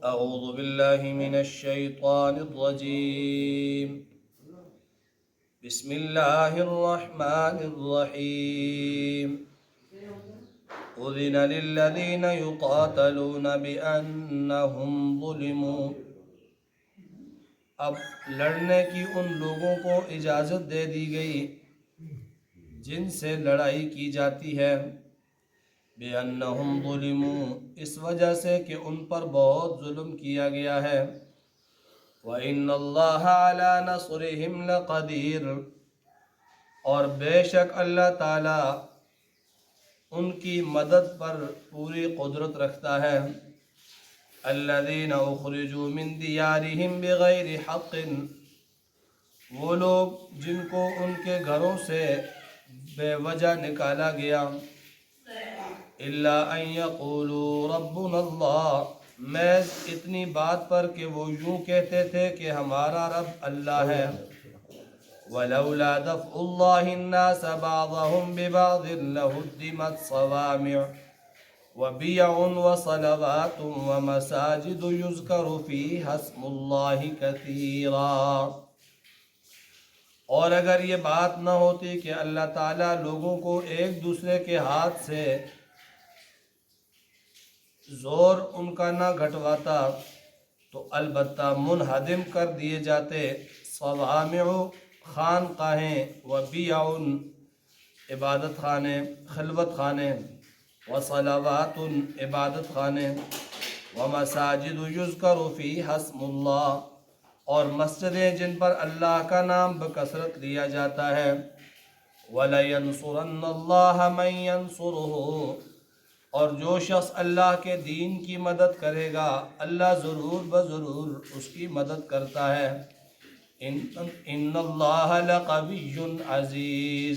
أعوذ بالله من الشيطان الرجيم. بسم الله الرحمن الرحيم. أذن للذين يقاتلون بأنهم ظلموا. اب لڑنے کی ان لوگوں کو اجازت دے دی گئی جن سے لڑائی کی جاتی ہے، بِأَنَّهُمْ ظُلِمُوا، اس وجہ سے کہ ان پر بہت ظلم کیا گیا ہے، وَإِنَّ اللَّهَ عَلَى نَصْرِهِمْ لَقَدِيرٌ، اور بے شک اللہ تعالیٰ ان کی مدد پر پوری قدرت رکھتا ہے۔ الَّذِينَ أُخْرِجُوا مِن دِيَارِهِمْ بِغَيْرِ حَقٍّ، وہ لوگ جن کو ان کے گھروں سے بے وجہ نکالا گیا، إِلَّا أَن يَقُولُوا رَبُّنَا اللَّهُ، محض اتنی بات پر کہ وہ یوں کہتے تھے کہ ہمارا رب اللہ ہے۔ وَلَوْلَا دَفْعُ اللَّهِ النَّاسَ بَعْضَهُم بِبَعْضٍ لَهُدِّمَتْ صَوَامِعُ وَبِيَعٌ وَصَلَوَاتٌ وَمَسَاجِدُ يُذْكَرُ فِيهَا اسْمُ اللَّهِ كَثِيرًا۔ اور اگر یہ بات نہ ہوتی کہ اللہ تعالیٰ لوگوں کو ایک دوسرے کے ہاتھ سے زور ان کا نہ گھٹواتا تو البتہ منہدم کر دیے جاتے صوامع، خانقاہیں، وبیع، عبادت خانے، خلوت خانے، وصلوات، عبادت خانے، ومساجد یذکر فیہا اسم اللہ، اور مسجدیں جن پر اللہ کا نام بکثرت لیا جاتا ہے۔ وَلَيَنْصُرَنَّ اللَّهَ مَن يَنْصُرُهُ، اور جو شخص اللہ کے دین کی مدد کرے گا اللہ ضرور بضرور اس کی مدد کرتا ہے۔ ان اللہ لقوی عزیز،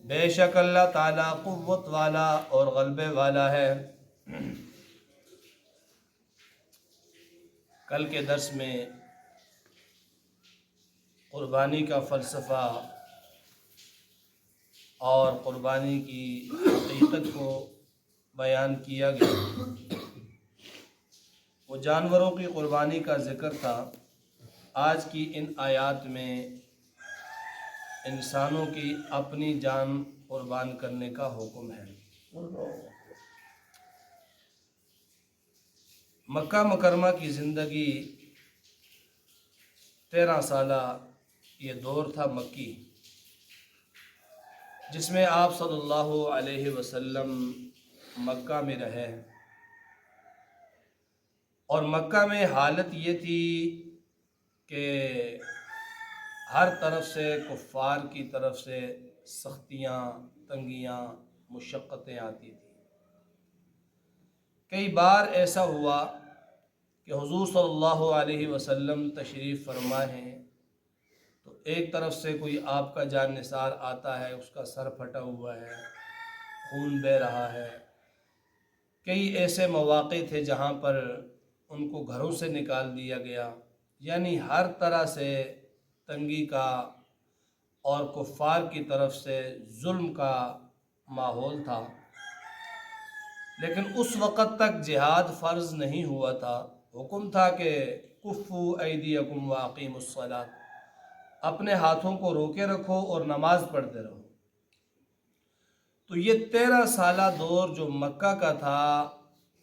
بے شک اللہ تعالیٰ قوت والا اور غلبے والا ہے۔ کل کے درس میں قربانی کا فلسفہ اور قربانی کی حقیقت کو بیان کیا گیا۔ وہ جانوروں کی قربانی کا ذکر تھا۔ آج کی ان آیات میں انسانوں کی اپنی جان قربان کرنے کا حکم ہے۔ مکہ مکرمہ کی زندگی 13 سالہ یہ دور تھا مکی، جس میں آپ صلی اللہ علیہ وسلم مکہ میں رہے، اور مکہ میں حالت یہ تھی کہ ہر طرف سے کفار کی طرف سے سختیاں، تنگیاں، مشقتیں آتی تھیں۔ کئی بار ایسا ہوا کہ حضور صلی اللہ علیہ وسلم تشریف فرما ہیں تو ایک طرف سے کوئی آپ کا جان نثار آتا ہے، اس کا سر پھٹا ہوا ہے، خون بہہ رہا ہے۔ کئی ایسے مواقع تھے جہاں پر ان کو گھروں سے نکال دیا گیا، یعنی ہر طرح سے تنگی کا اور کفار کی طرف سے ظلم کا ماحول تھا۔ لیکن اس وقت تک جہاد فرض نہیں ہوا تھا۔ حکم تھا کہ کفوا ایدیکم واقیموا الصلاۃ، اپنے ہاتھوں کو روکے رکھو اور نماز پڑھتے رہو۔ تو یہ 13 سالہ دور جو مکہ کا تھا،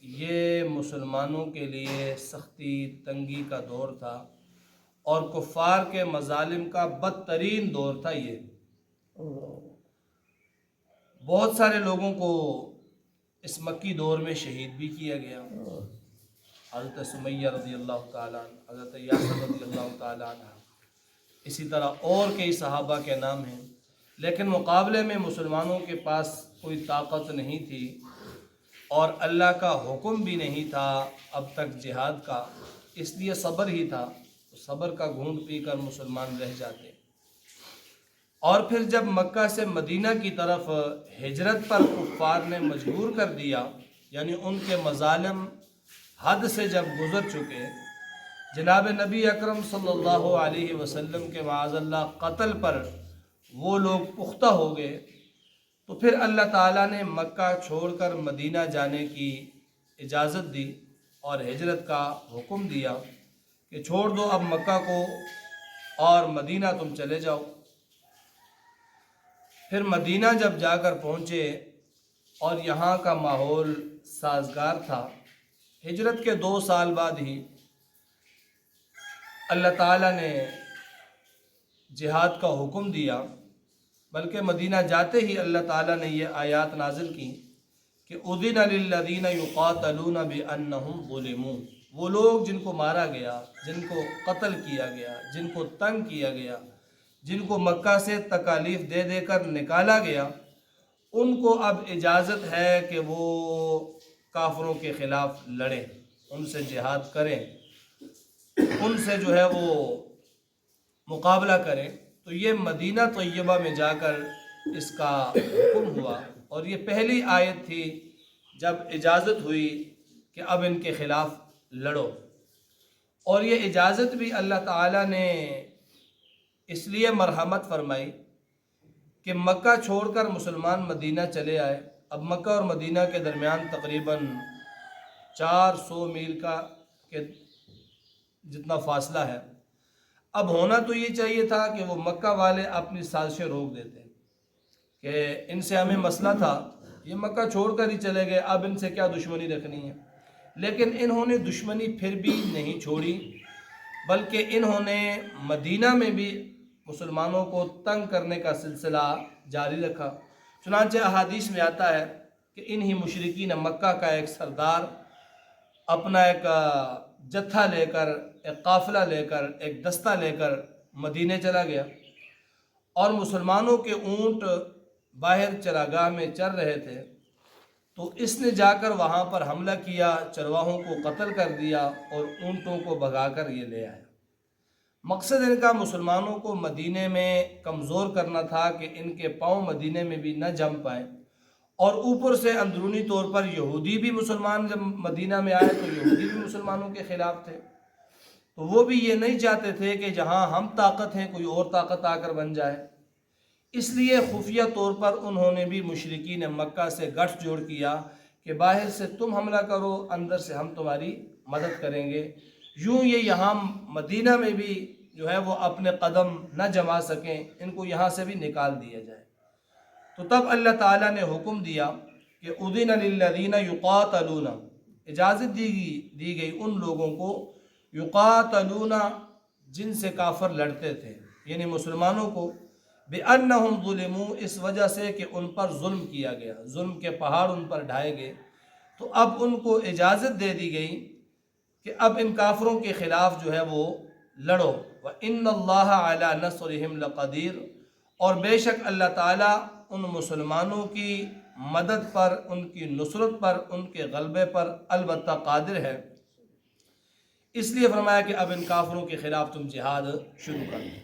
یہ مسلمانوں کے لیے سختی تنگی کا دور تھا، اور کفار کے مظالم کا بدترین دور تھا۔ یہ بہت سارے لوگوں کو اس مکی دور میں شہید بھی کیا گیا۔ حضرت سمیہ رضی اللہ تعالیٰ عنہ، حضرت یاسر رضی اللہ تعالیٰ عنہ، اسی طرح اور کئی صحابہ کے نام ہیں۔ لیکن مقابلے میں مسلمانوں کے پاس کوئی طاقت نہیں تھی، اور اللہ کا حکم بھی نہیں تھا اب تک جہاد کا، اس لیے صبر ہی تھا۔ صبر کا گھونٹ پی کر مسلمان رہ جاتے۔ اور پھر جب مکہ سے مدینہ کی طرف ہجرت پر کفار نے مجبور کر دیا، یعنی ان کے مظالم حد سے جب گزر چکے، جناب نبی اکرم صلی اللہ علیہ وسلم کے معاذ اللہ قتل پر وہ لوگ پختہ ہو گئے، تو پھر اللہ تعالیٰ نے مکہ چھوڑ کر مدینہ جانے کی اجازت دی۔ اور ہجرت کا حکم دیا کہ چھوڑ دو اب مکہ کو اور مدینہ تم چلے جاؤ۔ پھر مدینہ جب جا کر پہنچے اور یہاں کا ماحول سازگار تھا، ہجرت کے 2 سال بعد ہی اللہ تعالیٰ نے جہاد کا حکم دیا، بلکہ مدینہ جاتے ہی اللہ تعالیٰ نے یہ آیات نازل کی کہ اذن للذین یقاتلون بانہم ظلموا، وہ لوگ جن کو مارا گیا، جن کو قتل کیا گیا، جن کو تنگ کیا گیا، جن کو مکہ سے تکالیف دے دے کر نکالا گیا، ان کو اب اجازت ہے کہ وہ کافروں کے خلاف لڑیں، ان سے جہاد کریں، ان سے جو ہے وہ مقابلہ کریں۔ تو یہ مدینہ طیبہ میں جا کر اس کا حکم ہوا، اور یہ پہلی آیت تھی جب اجازت ہوئی کہ اب ان کے خلاف لڑو۔ اور یہ اجازت بھی اللہ تعالیٰ نے اس لیے مرحمت فرمائی کہ مکہ چھوڑ کر مسلمان مدینہ چلے آئے۔ اب مکہ اور مدینہ کے درمیان تقریباً 400 میل کا جتنا فاصلہ ہے۔ اب ہونا تو یہ چاہیے تھا کہ وہ مکہ والے اپنی سازشیں روک دیتے کہ ان سے ہمیں مسئلہ تھا، یہ مکہ چھوڑ کر ہی چلے گئے، اب ان سے کیا دشمنی رکھنی ہے۔ لیکن انہوں نے دشمنی پھر بھی نہیں چھوڑی، بلکہ انہوں نے مدینہ میں بھی مسلمانوں کو تنگ کرنے کا سلسلہ جاری رکھا۔ چنانچہ احادیث میں آتا ہے کہ انہی مشرکین مکہ کا ایک سردار اپنا ایک جتھا لے کر، ایک قافلہ لے کر، ایک دستہ لے کر مدینے چلا گیا، اور مسلمانوں کے اونٹ باہر چراگاہ میں چر رہے تھے، تو اس نے جا کر وہاں پر حملہ کیا، چرواہوں کو قتل کر دیا اور اونٹوں کو بھگا کر یہ لے آیا۔ مقصد ان کا مسلمانوں کو مدینے میں کمزور کرنا تھا کہ ان کے پاؤں مدینے میں بھی نہ جم پائیں، اور اوپر سے اندرونی طور پر یہودی بھی مسلمان جب مدینہ میں آئے تو یہودی بھی مسلمانوں کے خلاف تھے، تو وہ بھی یہ نہیں چاہتے تھے کہ جہاں ہم طاقت ہیں کوئی اور طاقت آ کر بن جائے۔ اس لیے خفیہ طور پر انہوں نے بھی مشرکین مکہ سے گٹھ جوڑ کیا کہ باہر سے تم حملہ کرو، اندر سے ہم تمہاری مدد کریں گے۔ یوں یہ یہاں مدینہ میں بھی جو ہے وہ اپنے قدم نہ جما سکیں، ان کو یہاں سے بھی نکال دیا جائے۔ تو تب اللہ تعالیٰ نے حکم دیا کہ اذن للذین یقاتلون، اجازت دی گئی ان لوگوں کو یقاتلون جن سے کافر لڑتے تھے، یعنی مسلمانوں کو، بأنہم ظلموا، اس وجہ سے کہ ان پر ظلم کیا گیا، ظلم کے پہاڑ ان پر ڈھائے گئے، تو اب ان کو اجازت دے دی گئی کہ اب ان کافروں کے خلاف جو ہے وہ لڑو۔ وَإِنَّ اللَّهَ عَلَى نَصْرِهِمْ لَقَدِيرٌ، اور بے شک اللہ تعالیٰ ان مسلمانوں کی مدد پر، ان کی نصرت پر، ان کے غلبے پر البتہ قادر ہے۔ اس لیے فرمایا کہ اب ان کافروں کے خلاف تم جہاد شروع کر دو۔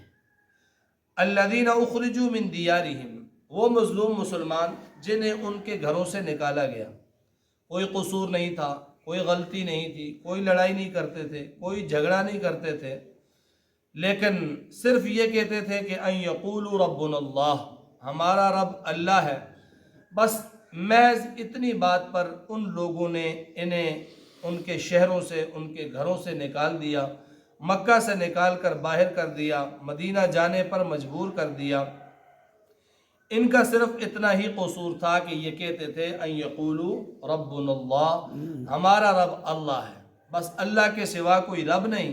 الذین اخرجوا من دیارہم، وہ مظلوم مسلمان جنہیں ان کے گھروں سے نکالا گیا، کوئی قصور نہیں تھا، کوئی غلطی نہیں تھی، کوئی لڑائی نہیں کرتے تھے، کوئی جھگڑا نہیں کرتے تھے، لیکن صرف یہ کہتے تھے کہ ان یقولوا ربنا اللہ، ہمارا رب اللہ ہے۔ بس محض اتنی بات پر ان لوگوں نے انہیں ان کے شہروں سے، ان کے گھروں سے نکال دیا، مکہ سے نکال کر باہر کر دیا، مدینہ جانے پر مجبور کر دیا۔ ان کا صرف اتنا ہی قصور تھا کہ یہ کہتے تھے ان یقولوا ربنا اللہ، ہمارا رب اللہ ہے، بس اللہ کے سوا کوئی رب نہیں۔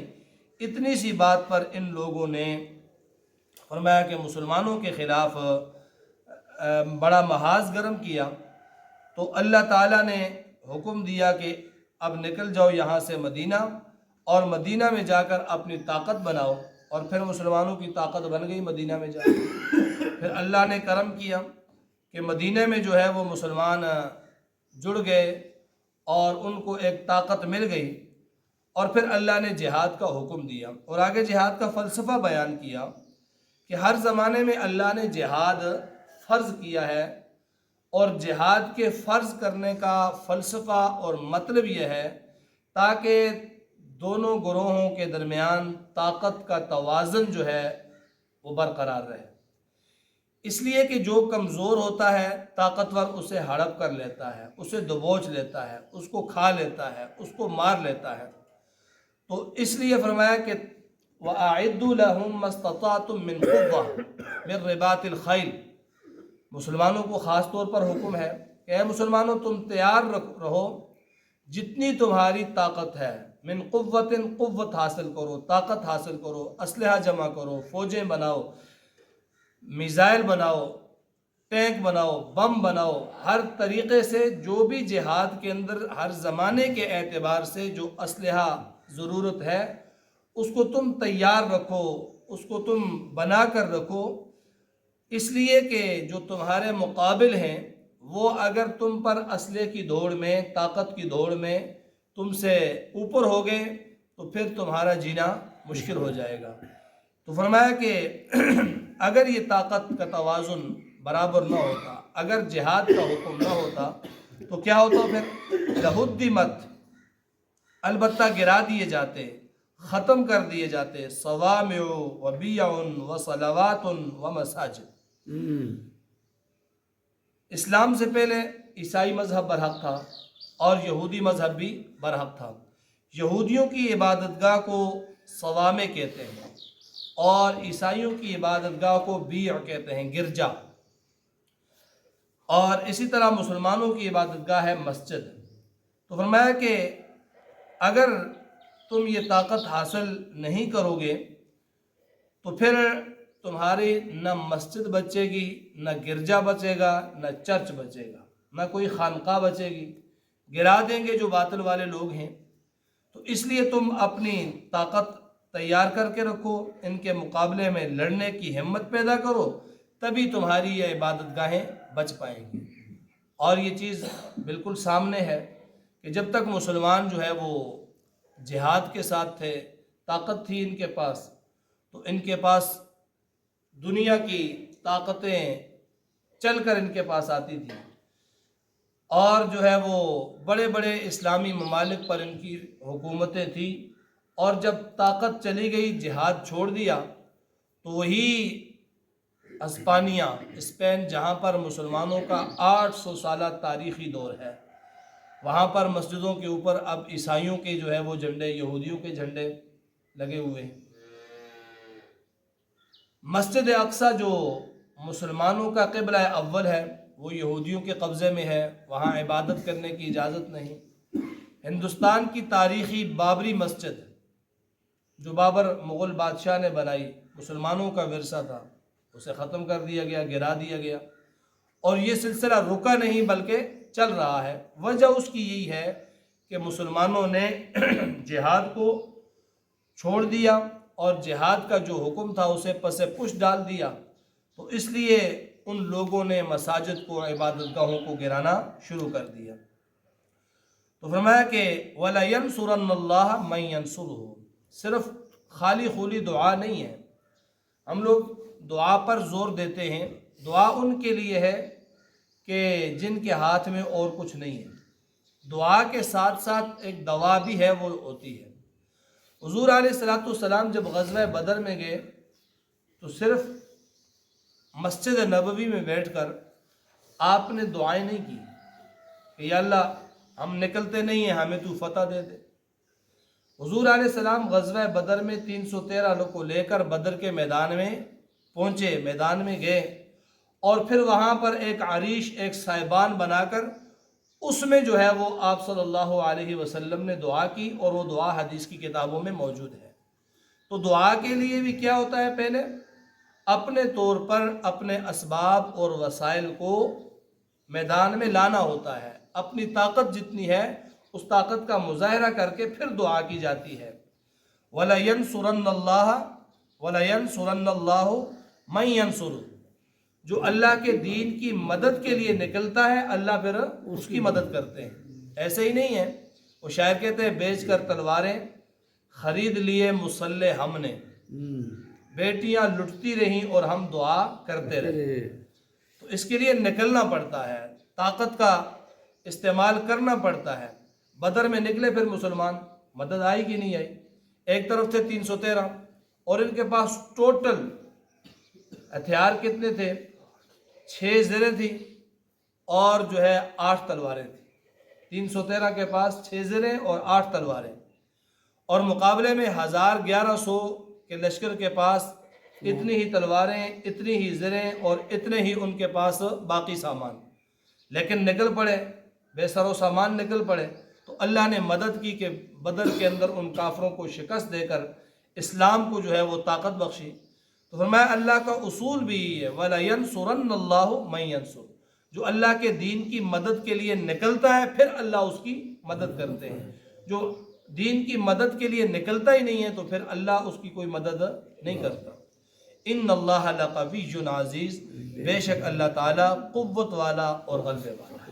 اتنی سی بات پر ان لوگوں نے فرمایا کہ مسلمانوں کے خلاف بڑا محاذ گرم کیا۔ تو اللہ تعالیٰ نے حکم دیا کہ اب نکل جاؤ یہاں سے مدینہ، اور مدینہ میں جا کر اپنی طاقت بناؤ، اور پھر مسلمانوں کی طاقت بن گئی مدینہ میں جا کر۔ پھر اللہ نے کرم کیا کہ مدینہ میں جو ہے وہ مسلمان جڑ گئے اور ان کو ایک طاقت مل گئی، اور پھر اللہ نے جہاد کا حکم دیا، اور آگے جہاد کا فلسفہ بیان کیا کہ ہر زمانے میں اللہ نے جہاد فرض کیا ہے، اور جہاد کے فرض کرنے کا فلسفہ اور مطلب یہ ہے تاکہ دونوں گروہوں کے درمیان طاقت کا توازن جو ہے وہ برقرار رہے۔ اس لیے کہ جو کمزور ہوتا ہے طاقتور اسے ہڑپ کر لیتا ہے، اسے دبوچ لیتا ہے، اس کو کھا لیتا ہے، اس کو مار لیتا ہے۔ تو اس لیے فرمایا کہ وَأَعِدُّوا لَهُم مَّا اسْتَطَعْتُم مِّن قُوَّةٍ مِّن رِّبَاطِ الْخَيْلِ، مسلمانوں کو خاص طور پر حکم ہے کہ اے مسلمانوں تم تیار رہو جتنی تمہاری طاقت ہے، من قوتٍ قوت حاصل کرو، طاقت حاصل کرو، اسلحہ جمع کرو، فوجیں بناؤ، میزائل بناؤ، ٹینک بناؤ، بم بناؤ، ہر طریقے سے جو بھی جہاد کے اندر ہر زمانے کے اعتبار سے جو اسلحہ ضرورت ہے اس کو تم تیار رکھو، اس کو تم بنا کر رکھو، اس لیے کہ جو تمہارے مقابل ہیں وہ اگر تم پر اسلحے کی دوڑ میں، طاقت کی دوڑ میں تم سے اوپر ہو گئے تو پھر تمہارا جینا مشکل ہو جائے گا۔ تو فرمایا کہ اگر یہ طاقت کا توازن برابر نہ ہوتا، اگر جہاد کا حکم نہ ہوتا تو کیا ہوتا؟ پھر لہدمت، البتہ گرا دیے جاتے، ختم کر دیے جاتے، صوامع و بیع و صلوات و مساجد۔ اسلام سے پہلے عیسائی مذہب برحق تھا اور یہودی مذہب بھی برحق تھا۔ یہودیوں کی عبادت گاہ کو صوامع کہتے ہیں اور عیسائیوں کی عبادت گاہ کو بیع کہتے ہیں، گرجا۔ اور اسی طرح مسلمانوں کی عبادت گاہ ہے مسجد۔ تو فرمایا کہ اگر تم یہ طاقت حاصل نہیں کرو گے تو پھر تمہاری نہ مسجد بچے گی، نہ گرجا بچے گا، نہ چرچ بچے گا، نہ کوئی خانقاہ بچے گی، گرا دیں گے جو باطل والے لوگ ہیں۔ تو اس لیے تم اپنی طاقت تیار کر کے رکھو، ان کے مقابلے میں لڑنے کی ہمت پیدا کرو، تبھی تمہاری یہ عبادت گاہیں بچ پائیں گی۔ اور یہ چیز بالکل سامنے ہے کہ جب تک مسلمان جو ہے وہ جہاد کے ساتھ تھے، طاقت تھی ان کے پاس، تو ان کے پاس دنیا کی طاقتیں چل کر ان کے پاس آتی تھیں اور جو ہے وہ بڑے بڑے اسلامی ممالک پر ان کی حکومتیں تھیں، اور جب طاقت چلی گئی، جہاد چھوڑ دیا، تو وہی اسپانیہ، اسپین، جہاں پر مسلمانوں کا 800 سالہ تاریخی دور ہے، وہاں پر مسجدوں کے اوپر اب عیسائیوں کے جو ہے وہ جھنڈے، یہودیوں کے جھنڈے لگے ہوئے ہیں۔ مسجد اقصی جو مسلمانوں کا قبلہ اول ہے وہ یہودیوں کے قبضے میں ہے، وہاں عبادت کرنے کی اجازت نہیں۔ ہندوستان کی تاریخی بابری مسجد جو بابر مغل بادشاہ نے بنائی، مسلمانوں کا ورثہ تھا، اسے ختم کر دیا گیا، گرا دیا گیا، اور یہ سلسلہ رکا نہیں بلکہ چل رہا ہے۔ وجہ اس کی یہی ہے کہ مسلمانوں نے جہاد کو چھوڑ دیا اور جہاد کا جو حکم تھا اسے پس پش ڈال دیا، تو اس لیے ان لوگوں نے مساجد کو، عبادت گاہوں کو گرانا شروع کر دیا۔ تو فرمایا کہ وَلَيَنْصُرَنَّ اللَّهَ مَن يَنْصُرُهُ، صرف خالی خولی دعا نہیں ہے، ہم لوگ دعا پر زور دیتے ہیں، دعا ان کے لیے ہے کہ جن کے ہاتھ میں اور کچھ نہیں ہے۔ دعا کے ساتھ ساتھ ایک دوا بھی ہے، وہ ہوتی ہے۔ حضور علیہ السلام جب غزوہ بدر میں گئے تو صرف مسجد نبوی میں بیٹھ کر آپ نے دعائیں نہیں کی کہ یا اللہ ہم نکلتے نہیں ہیں، ہمیں تو فتح دے دے۔ حضور علیہ السلام غزوہ بدر میں 313 لوگ کو لے کر بدر کے میدان میں پہنچے، میدان میں گئے، اور پھر وہاں پر ایک عریش، ایک سائبان بنا کر اس میں جو ہے وہ آپ صلی اللہ علیہ وسلم نے دعا کی، اور وہ دعا حدیث کی کتابوں میں موجود ہے۔ تو دعا کے لیے بھی کیا ہوتا ہے؟ پہلے اپنے طور پر اپنے اسباب اور وسائل کو میدان میں لانا ہوتا ہے، اپنی طاقت جتنی ہے اس طاقت کا مظاہرہ کر کے پھر دعا کی جاتی ہے۔ وَلَيَنْصُرَنَّ اللَّهَ وَلَيَنْصُرَنَّ اللَّهُ مَن يَنْصُرُهُ، جو اللہ کے دین کی مدد کے لیے نکلتا ہے اللہ پھر اس کی مدد کرتے ہیں۔ ایسے ہی نہیں ہے، وہ شاعر کہتے ہیں بیچ کر تلواریں خرید لیے مسلح ہم نے، بیٹیاں لٹتی رہیں اور ہم دعا کرتے رہے۔ تو اس کے لیے نکلنا پڑتا ہے، طاقت کا استعمال کرنا پڑتا ہے۔ بدر میں نکلے پھر مسلمان، مدد آئی کہ نہیں آئی؟ ایک طرف تھے 313 اور ان کے پاس ٹوٹل ہتھیار کتنے تھے؟ 6 زریں تھیں اور جو ہے 8 تلواریں تھیں. 313 کے پاس 6 زریں اور 8 تلواریں، اور مقابلے میں 1100 کے لشکر کے پاس اتنی ہی تلواریں، اتنی ہی زریں اور اتنے ہی ان کے پاس باقی سامان. لیکن نکل پڑے، بے سر و سامان نکل پڑے. تو اللہ نے مدد کی کہ بدر کے اندر ان کافروں کو شکست دے کر اسلام کو جو ہے وہ طاقت بخشی. تو فرمایا اللہ کا اصول بھی یہ ہے وَلَيَنْصُرَنَّ اللَّهُ مَن يَنْصُرُ، جو اللہ کے دین کی مدد کے لیے نکلتا ہے پھر اللہ اس کی مدد کرتے ہیں. جو دین کی مدد کے لیے نکلتا ہی نہیں ہے تو پھر اللہ اس کی کوئی مدد نہیں کرتا. ان اللہ لقوی عزیز، بے شک اللہ تعالیٰ قوت والا اور غلبے والا ہے.